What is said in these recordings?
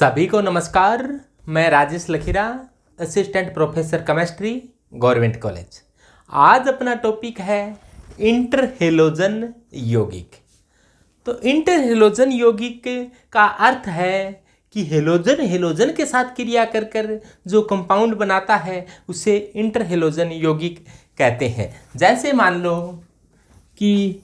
सभी को नमस्कार। मैं Rajesh Lakhira, assistant professor chemistry, government college. आज अपना टॉपिक है इंटरहेलोजन यौगिक। तो इंटरहेलोजन यौगिक का अर्थ है कि हेलोजन हेलोजन के साथ क्रिया कर कर जो कंपाउंड बनाता है उसे इंटरहेलोजन यौगिक कहते हैं। जैसे मान लो कि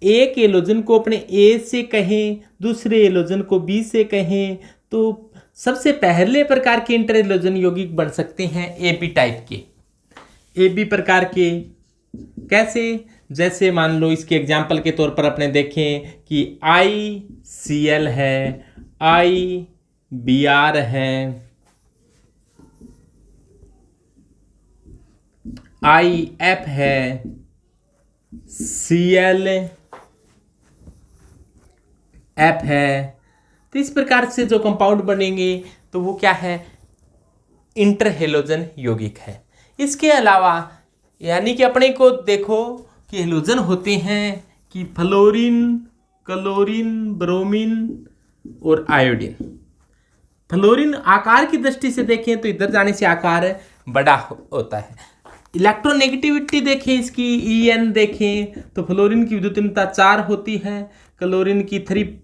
एक हेलोजन को अपने ए से कहें, दूसरे हेलोजन को बी से कहें, तो सबसे पहले प्रकार के इंटरहेलोजन यौगिक बन सकते हैं ए बी टाइप के। ए बी प्रकार के कैसे? जैसे मान लो इसके एग्जाम्पल के तौर पर अपने देखें कि आई सी एल है, आई बी आर है, आई एफ है, सी एल एफ है। तो इस प्रकार से जो कंपाउंड बनेंगे तो वो क्या है? इंटरहेलोजन यौगिक है। इसके अलावा यानी कि अपने को देखो कि हेलोजन होते हैं कि फ्लोरीन, क्लोरीन, ब्रोमीन और आयोडीन। फ्लोरीन आकार की दृष्टि से देखें तो इधर जाने से आकार बड़ा होता है। इलेक्ट्रोनेगेटिविटी देखें इसकी, EN देखें तो फ्लोरीन की विद्युतीनता 4 होती है, क्लोरीन की 3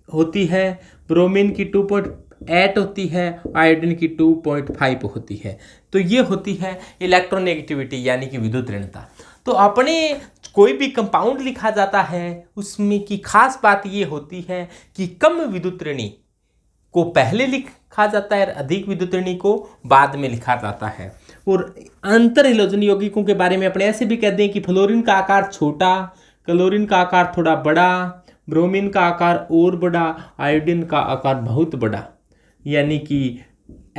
होती है, ब्रोमीन की 2.8 होती है, आयोडीन की 2.5 होती है। तो ये होती है इलेक्ट्रोनेगेटिविटी यानी कि विद्युत ऋणता। तो अपने कोई भी कंपाउंड लिखा जाता है उसमें की खास बात ये होती है कि कम विद्युत ऋणी को पहले लिखा जाता है और अधिक विद्युत ऋणी को बाद में लिखा जाता है। और अंतर हेलोजन यौगिकों के बारे में अपने ऐसे भी कहते हैं कि फ्लोरीन का आकार छोटा, क्लोरीन का आकार थोड़ा बड़ा, ब्रोमीन का आकार और बड़ा, आयोडीन का आकार बहुत बड़ा, यानी कि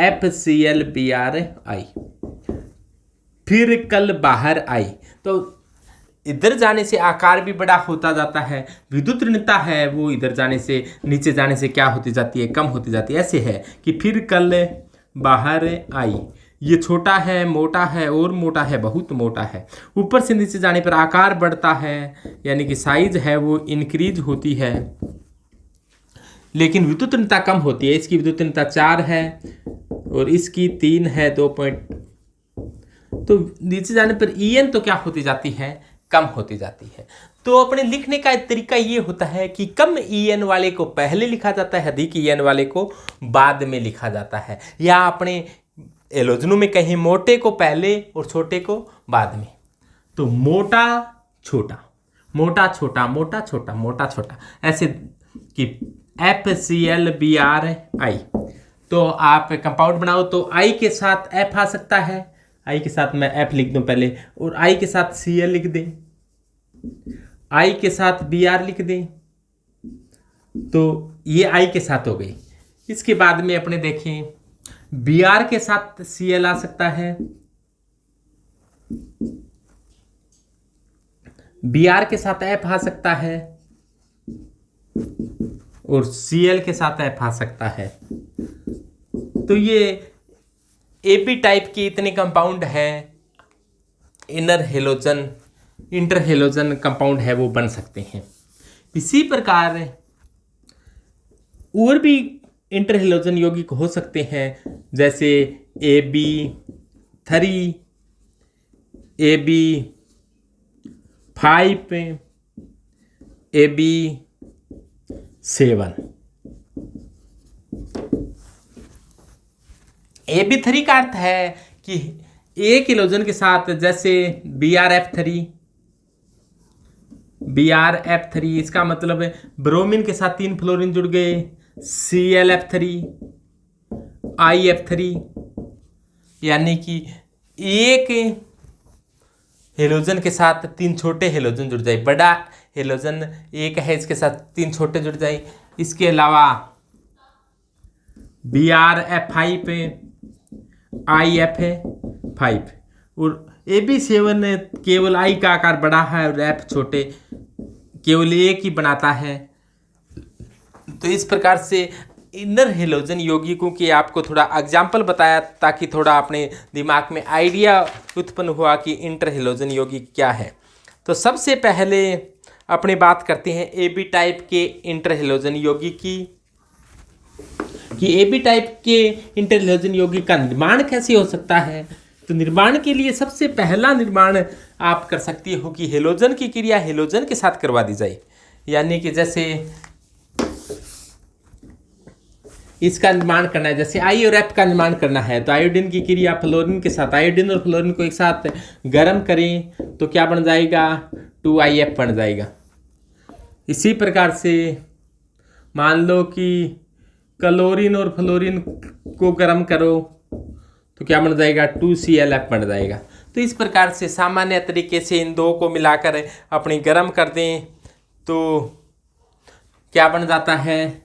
FClBrI। फिर कल बाहर आई तो इधर जाने से आकार भी बड़ा होता जाता है, विद्युत ऋणता है वो इधर जाने से नीचे जाने से क्या होती जाती है? कम होती जाती है। ऐसे है कि फिर कल बाहर आई, ये छोटा है, मोटा है और मोटा है, बहुत मोटा है। ऊपर से नीचे जाने पर आकार बढ़ता है यानी कि साइज है वो इंक्रीज होती है, लेकिन विद्युत ऋणता कम होती है। इसकी विद्युत ऋणता 4 है और इसकी 3 है, 2 पॉइंट। तो नीचे जाने पर EN तो क्या होती जाती है? कम होती जाती है। तो अपने लिखने का तरीका ये होता है कि कम EN वाले को पहले लिखा जाता है, अधिक EN वाले को बाद में लिखा जाता है। या अपने हेलोजनों में कहीं मोटे को पहले और छोटे को बाद में। तो मोटा छोटा, मोटा छोटा, मोटा छोटा, मोटा छोटा, ऐसे कि FClBrI। तो आप कंपाउंड बनाओ तो I के साथ F आ सकता है, I के साथ मैं F लिख दूं पहले, और I के साथ Cl लिख दें, I के साथ Br लिख दें, तो ये I के साथ हो गई। इसके बाद में अपने देखें Br के साथ Cl आ सकता है, Br के साथ F आ सकता है और Cl के साथ F आ सकता है। तो ये AB टाइप के इतने कंपाउंड हैं, inner halogen inter halogen compound है वो बन सकते हैं। इसी प्रकार और भी इंटर हेलोजन यौगिक हो सकते हैं, जैसे AB3, AB5, AB7। AB3 का अर्थ है कि एक हेलोजन के साथ, जैसे BrF3, इसका मतलब है ब्रोमीन के साथ 3 फ्लोरीन जुड़ गए, ClF3, IF3, यानी कि एक हेलोजन के साथ 3 छोटे हेलोजन जुड़ जाए। बड़ा हेलोजन एक है, इसके साथ 3 छोटे जुड़ जाए। इसके अलावा BrF5, IF5 और AB7 केवल I का आकार बड़ा है और F छोटे, केवल एक ही बनाता है। तो इस प्रकार से इनर हेलोजन यौगिकों की आपको थोड़ा एग्जाम्पल बताया ताकि थोड़ा अपने दिमाग में आइडिया उत्पन्न हुआ कि इंटर हेलोजन यौगिक क्या है। तो सबसे पहले अपने बात करते हैं AB टाइप के इंटर हेलोजन यौगिक की। कि ए बी टाइप के इंटर हेलोजन यौगिक का निर्माण कैसे हो सकता है। तो निर्माण के लिए सबसे पहला निर्माण आप कर सकती हो कि हेलोजन की क्रिया हेलोजन के साथ करवा दी जाए, यानी कि जैसे इसका निर्माण करना है, जैसे आई और एफ का निर्माण करना है तो आयोडीन की क्रिया फ्लोरीन के साथ, आयोडीन और फ्लोरीन को एक साथ गर्म करें तो क्या बन जाएगा, 2IF बन जाएगा। इसी प्रकार से मान लो कि क्लोरीन और फ्लोरीन को गर्म करो तो क्या बन जाएगा, 2ClF बन जाएगा। तो इस प्रकार से सामान्य तरीके से इन दो को मिलाकर अपनी गर्म कर दें तो क्या बन जाता है,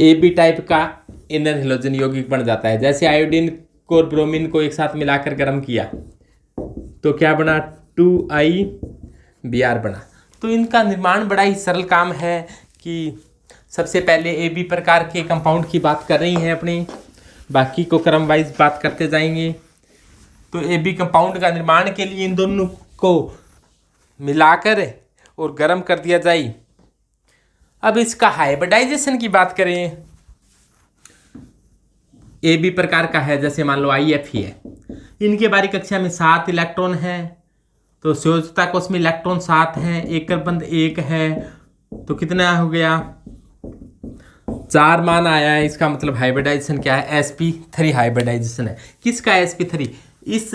AB टाइप का इनर हेलोजन यौगिक बन जाता है। जैसे आयोडीन को और ब्रोमीन को एक साथ मिलाकर गर्म किया तो क्या बना, 2IBr बना। तो इनका निर्माण बड़ा ही सरल काम है कि सबसे पहले AB प्रकार के कंपाउंड की बात कर रही हैं अपनी, बाकी को क्रम वाइज बात करते जाएंगे। तो AB कंपाउंड का निर्माण के लिए इन दोनों को मिलाकर और गर्म कर दिया जाए। अब इसका हाइब्रिडाइजेशन की बात करें, AB प्रकार का है, जैसे मान लो IF ही है, इनके बारी कक्षा में 7 इलेक्ट्रॉन है, तो संयोजकता कोष में इलेक्ट्रॉन 7 हैं, एक बंद 1 है, तो कितना हो गया, 4 मान आया है। इसका मतलब हाइब्रिडाइजेशन क्या है, sp3 हाइब्रिडाइजेशन है। किसका sp3, इस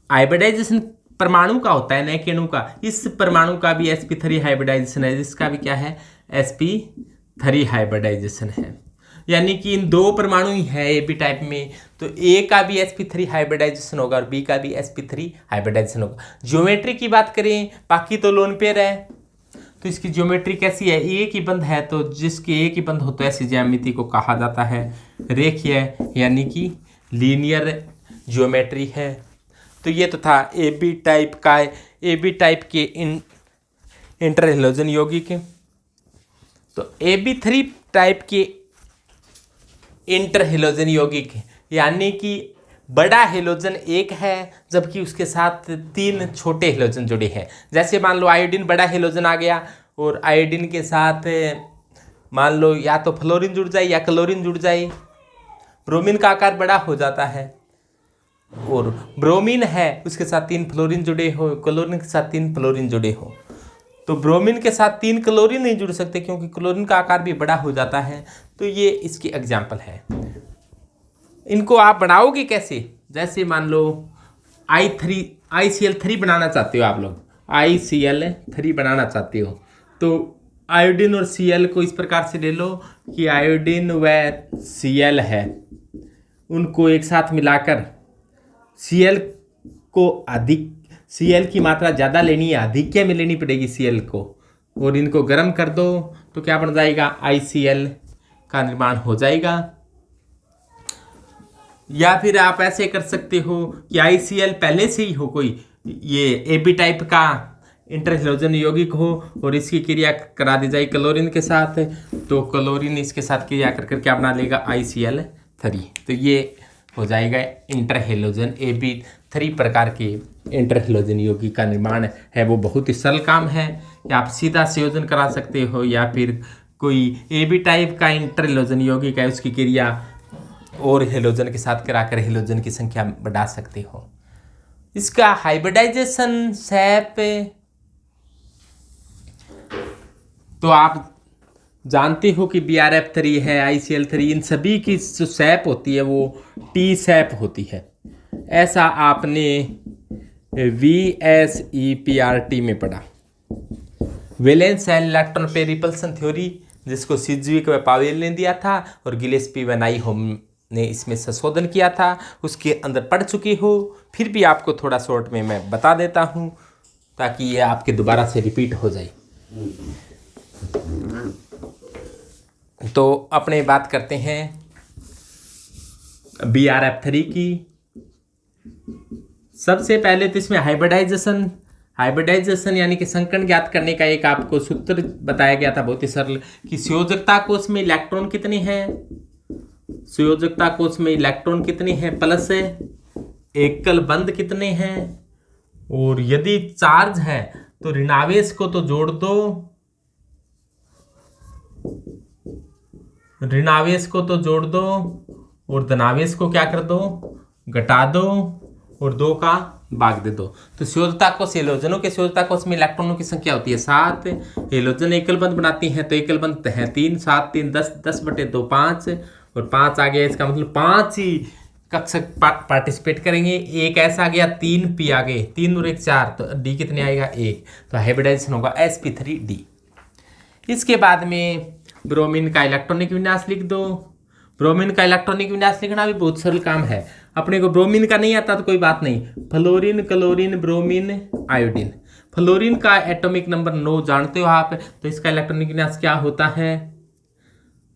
हाइब्रिडाइजेशन परमाणु का होता है, न कि अणु का। इस परमाणु का भी sp3 हाइब्रिडाइजेशन है, जिसका भी क्या है, sp3 हाइब्रिडाइजेशन है। यानी कि इन दो परमाणु ही है AB टाइप में, तो A का भी sp3 हाइब्रिडाइजेशन होगा और B का भी sp3 हाइब्रिडाइजेशन होगा। ज्योमेट्री की बात करें, बाकी तो लोन पेयर है, तो इसकी ज्योमेट्री कैसी है, एक ही बंध है, तो जिसके एक ही बंध होता है ऐसी ज्यामिति को कहा जाता है रेखीय, यानी कि लीनियर ज्योमेट्री है। तो ये तो था AB टाइप के इंटर हेलोजन यौगिक। तो AB3 टाइप के इंटर हेलोजन यौगिक यानी कि बड़ा हेलोजन एक है जबकि उसके साथ 3 छोटे हेलोजन जुड़े हैं। जैसे मान लो आयोडीन बड़ा हेलोजन आ गया और आयोडीन के साथ मान लो या तो फ्लोरीन जुड़ जाए या क्लोरीन जुड़ जाए, ब्रोमीन का आकार बड़ा हो जाता है। और ब्रोमीन है उसके साथ 3 फ्लोरीन जुड़े हो, क्लोरीन के साथ 3 फ्लोरीन जुड़े हो, तो ब्रोमीन के साथ 3 क्लोरीन नहीं जुड़ सकते क्योंकि क्लोरीन का आकार भी बड़ा हो जाता है। तो ये इसकी एग्जाम्पल है। इनको आप बनाओगे कैसे, जैसे मान लो ICl3 बनाना चाहते हो, आप लोग ICl3 बनाना चाहते हो, तो आयोडीन और Cl को इस प्रकार से ले लो कि आयोडीन व Cl है, उनको एक साथ मिलाकर Cl को अधिक, Cl की मात्रा ज़्यादा लेनी है, अधिक्य में लेनी पड़ेगी Cl को, और इनको गर्म कर दो तो क्या बन जाएगा, ICl का निर्माण हो जाएगा। या फिर आप ऐसे कर सकते हो कि ICl पहले से ही हो, कोई ये AB टाइप का इंटर हेलोजन यौगिक हो और इसकी क्रिया करा दी जाए क्लोरीन के साथ, तो क्लोरीन इसके साथ क्रिया कर क्या बना लेगा, ICl3। तो ये हो जाएगा इंटर हेलोजन। AB3 प्रकार के इंटर हेलोजन यौगिक का निर्माण है वो बहुत ही सरल काम है, या आप सीधा संयोजन करा सकते हो, या फिर कोई AB टाइप का इंटर हेलोजन यौगिक है उसकी क्रिया और हेलोजन के साथ कराकर हेलोजन की संख्या बढ़ा सकते हो। इसका हाइब्रिडाइजेशन सैप तो आप जानते हो कि BRF3 है, ICl3, इन सभी की जो सैप होती है वो T सैप होती है। ऐसा आपने VSEPRT में पढ़ा, वैलेंस सेल इलेक्ट्रॉन पे रिपल्सन थ्योरी, जिसको सिज्विक व पावेल ने दिया था और गिलेस्पी व नाइहोम ने इसमें संशोधन किया था, उसके अंदर पढ़ चुके हो। फिर भी आपको थोड़ा शॉर्ट में मैं बता देता हूँ ताकि ये आपके दोबारा से रिपीट हो जाए। तो अपने बात करते हैं BRF3 की। सबसे पहले तो इसमें हाइब्रिडाइजेशन यानी कि संकरण ज्ञात करने का एक आपको सूत्र बताया गया था, बहुत ही सरल, कि संयोजकता कोष में इलेक्ट्रॉन कितने हैं, संयोजकता कोष में इलेक्ट्रॉन कितने हैं प्लस एकल बंध कितने हैं, और यदि चार्ज है तो ऋणावेश को तो जोड़ दो ऋणावेश को तो जोड़ दो और धनावेश को क्या कर दो, घटा दो और 2 का भाग दे दो। तो संयोजकता कोष हेलोजनों के संयोजकता कोष में इलेक्ट्रॉनों की संख्या होती है 7। हेलोजन एकल बंध बनाती हैं तो एकल बंध है 3, 7 3 10, 10/2 5 और 5 आ गया, इसका मतलब 5 ही कक्षक पार्टिसिपेट करेंगे। एक ऐसा आ गया 3p आ गए, 3 और 1 4, तो डी कितने आएगा 1, तो हाइब्रिडाइजेशन होगा sp3d। इसके बाद में ब्रोमीन का इलेक्ट्रॉनिक विन्यास लिख दो। ब्रोमीन का इलेक्ट्रॉनिक विन्यास लिखना भी बहुत सरल काम है। अपने को ब्रोमीन का नहीं आता तो कोई बात नहीं, fluorine chlorine bromine iodine. Fluorine का एटॉमिक नंबर 9 जानते हो आप, तो इसका इलेक्ट्रॉनिक विन्यास क्या होता है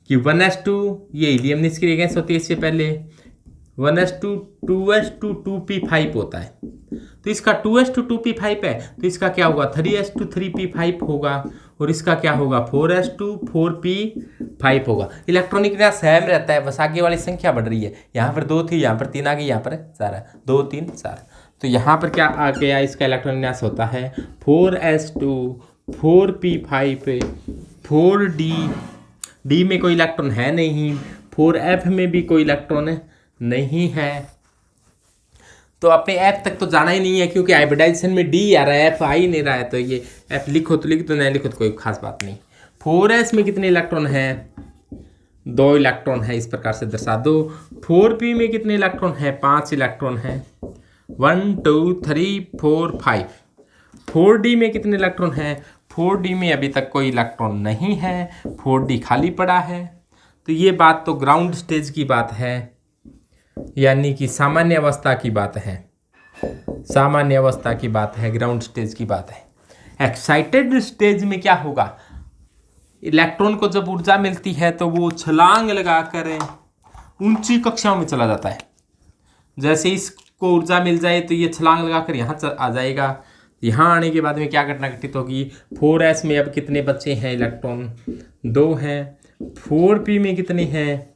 कि 1s2, ये हीलियम निष्क्रिय गैस होती है इससे पहले, 1s2 2s2 2p5 होता है। तो इसका 2s2 2p5 है तो इसका क्या होगा 3s2 3p5 होगा और इसका क्या होगा 4s2 4p5 होगा। इलेक्ट्रॉनिक विन्यास सेम रहता है, बस आगे वाली संख्या बढ़ रही है। यहाँ पर 2 थी, यहाँ पर 3 आ गई, यहाँ पर 4 है, 2 3 4। तो यहाँ पर क्या आ गया, इसका इलेक्ट्रॉनिक विन्यास होता है 4s2 4p5 4d। डी में कोई इलेक्ट्रॉन है नहीं, 4f में भी कोई इलेक्ट्रॉन नहीं है, तो अपने एफ तक तो जाना ही नहीं है क्योंकि हाइब्रिडाइजेशन में डी आ रहा है, एफ आ ही नहीं रहा है। तो ये एफ लिखो तो लिख दो, नहीं लिखो तो कोई खास बात नहीं। 4s में कितने इलेक्ट्रॉन है, 2 इलेक्ट्रॉन है, इस प्रकार से दर्शा दो। 4p में कितने इलेक्ट्रॉन है, 5 इलेक्ट्रॉन है, 1 2 3 4 5। 4d में कितने इलेक्ट्रॉन है, 4d में अभी तक कोई इलेक्ट्रॉन नहीं है, 4d खाली पड़ा है। तो ये बात तो ग्राउंड स्टेज की बात है, यानी कि सामान्य अवस्था की बात है, सामान्य अवस्था की बात है, ग्राउंड स्टेज की बात है। एक्साइटेड स्टेज में क्या होगा, इलेक्ट्रॉन को जब ऊर्जा मिलती है तो वो छलांग लगाकर ऊंची कक्षाओं में चला जाता है। जैसे इसको ऊर्जा मिल जाए तो ये छलांग लगाकर यहाँ आ जाएगा। यहाँ आने के बाद में क्या घटना घटित होगी, 4s में अब कितने बचे हैं इलेक्ट्रॉन, 2 हैं। 4p में कितने हैं,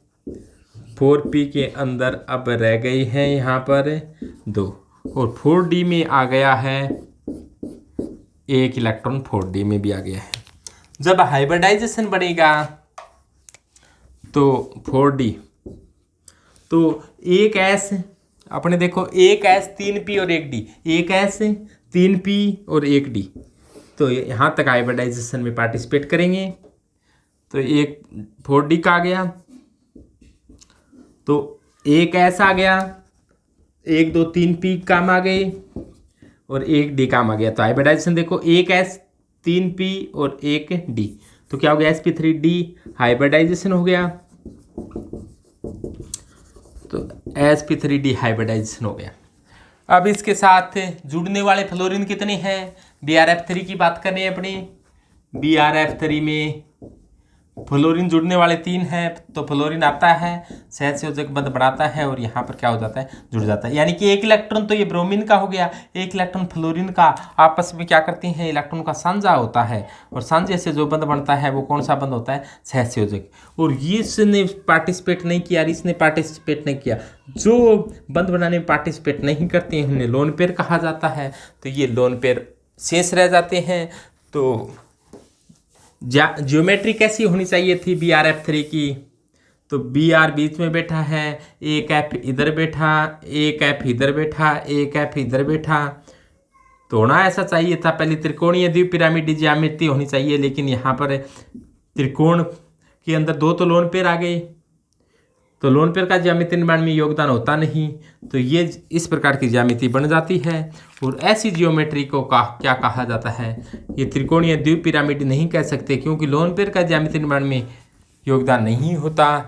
4p के अंदर अब रह गई हैं यहाँ पर 2 और 4d में आ गया है 1 इलेक्ट्रॉन, 4d में भी आ गया है। जब हाइब्रिडाइजेशन बढ़ेगा तो 4d, तो 1s अपने देखो 1s 3p और 1d, 1s 3p और 1d, तो यहाँ तक हाइब्रिडाइजेशन में पार्टिसिपेट करेंगे। तो एक 4d का आ गया, तो 1s आ गया, 1 2 3p काम आ गए और 1d काम आ गया। तो हाइब्रिडाइजेशन देखो 1s 3p और 1d, तो क्या हो गया sp3d हाइब्रिडाइजेशन हो गया। तो sp3d हाइब्रिडाइजेशन हो गया। अब इसके साथ जुड़ने वाले फ्लोरीन कितने हैं, BrF3 की बात करें अपने, BrF3 में फ्लोरीन जुड़ने वाले 3 हैं। तो फ्लोरीन आता है, सहसंयोजक बंध बनाता है और यहाँ पर क्या हो जाता है, जुड़ जाता है। यानी कि 1 इलेक्ट्रॉन तो ये ब्रोमीन का हो गया, 1 इलेक्ट्रॉन फ्लोरीन का, आपस में क्या करते हैं, इलेक्ट्रॉन का साझा होता है और साझे से जो बंध बनता है वो कौन सा बंध होता है, सहसंयोजक। और ये इसने पार्टिसिपेट नहीं किया, इसने पार्टिसिपेट नहीं किया, जो बंध बनाने में पार्टिसिपेट नहीं करते हैं उन्हें लोन पेयर कहा जाता है। तो ये लोन पेयर शेष रह जाते हैं। तो ज्योमेट्री कैसी होनी चाहिए थी BrF3 की, तो Br बीच में बैठा है, एक F इधर बैठा, एक F इधर बैठा, एक F इधर बैठा, तो होना ऐसा चाहिए था। पहले त्रिकोणीय द्विपिरामिड ज्यामिति होनी चाहिए, लेकिन यहाँ पर त्रिकोण के अंदर 2 तो लोन पेयर आ गए, तो लोन पेयर का ज्यामिति निर्माण में योगदान होता नहीं, तो ये इस प्रकार की ज्यामिति बन जाती है। और ऐसी जियोमेट्री को क्या कहा जाता है, ये त्रिकोणीय द्विपिरामिड नहीं कह सकते क्योंकि लोन पेयर का ज्यामिति निर्माण में योगदान नहीं होता,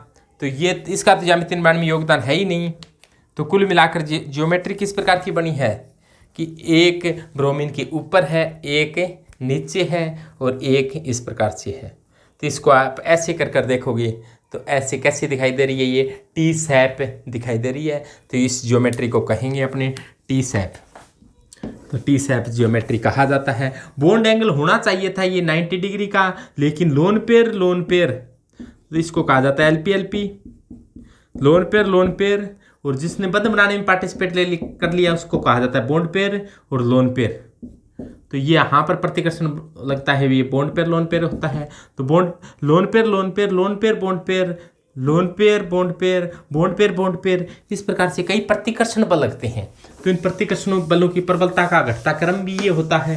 तो ये इसका तो ज्यामिति निर्माण में योगदान है ही नहीं। तो कुल मिलाकर जियोमेट्री किस प्रकार की बनी है कि एक ब्रोमीन के ऊपर है, एक नीचे है और एक इस प्रकार से है। तो इसको आप ऐसे कर देखोगे तो ऐसे कैसे दिखाई दे रही है, ये टी शैप दिखाई दे रही है। तो इस ज्योमेट्री को कहेंगे अपने टी शैप, तो टी शैप ज्योमेट्री कहा जाता है। बॉन्ड एंगल होना चाहिए था ये 90 डिग्री का, लेकिन लोन पेयर तो इसको कहा जाता है LP लोन पेयर, और जिसने बंध बनाने में पार्टिसिपेट कर लिया उसको कहा जाता है बॉन्ड पेयर और लोन पेयर। तो ये यहाँ पर प्रतिकर्षण लगता है, ये बॉन्ड पेयर लोन पेयर होता है। तो bond lone pair lone pair lone pair bond pair lone pair bond pair bond pair bond pair, इस प्रकार से कई प्रतिकर्षण बल लगते हैं। तो इन प्रतिकर्षण बलों की प्रबलता का घटता क्रम भी ये होता है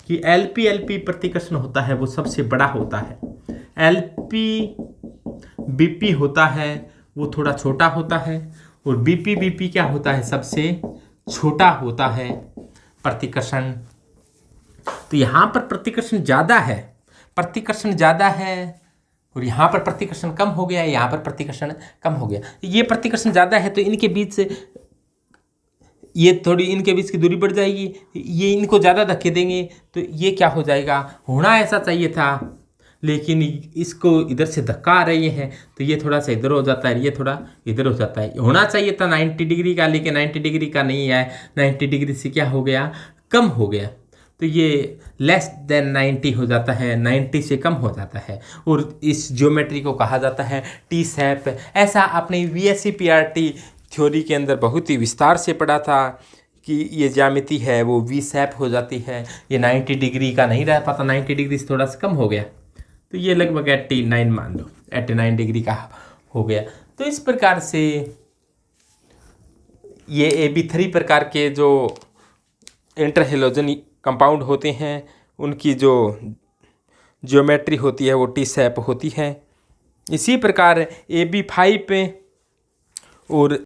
कि LP प्रतिकर्षण होता है वो सबसे बड़ा होता है, LP BP होता है वो थोड़ा छोटा होता है, और BP क्या होता है, सबसे छोटा होता है प्रतिकर्षण। तो यहाँ पर प्रतिकर्षण ज़्यादा है और यहाँ पर प्रतिकर्षण कम हो गया है, यहाँ पर प्रतिकर्षण कम हो गया। ये प्रतिकर्षण ज़्यादा है तो इनके बीच से ये थोड़ी इनके बीच की दूरी बढ़ जाएगी, ये इनको ज़्यादा धक्के देंगे तो ये क्या हो जाएगा, होना ऐसा चाहिए था लेकिन इसको इधर से धक्का आ रही है तो ये थोड़ा सा इधर हो जाता है, ये थोड़ा इधर हो जाता है। होना चाहिए था 90 डिग्री का, लेकिन 90 डिग्री का नहीं है, 90 डिग्री से क्या हो गया, कम हो गया। तो ये लेस देन 90 हो जाता है, 90 से कम हो जाता है, और इस ज्योमेट्री को कहा जाता है टी शेप। ऐसा आपने VSC PRT थ्योरी के अंदर बहुत ही विस्तार से पढ़ा था कि ये ज्यामिति है वो V शेप हो जाती है, ये 90 डिग्री का नहीं रह पाता, 90 डिग्री से थोड़ा सा कम हो गया, तो ये लगभग 89 मान लो, 89 डिग्री का हो गया। तो इस प्रकार से ये AB3 प्रकार के जो इंटरहेलोजन कंपाउंड होते हैं उनकी जो ज्योमेट्री होती है वो टी शेप होती है। इसी प्रकार AB5 और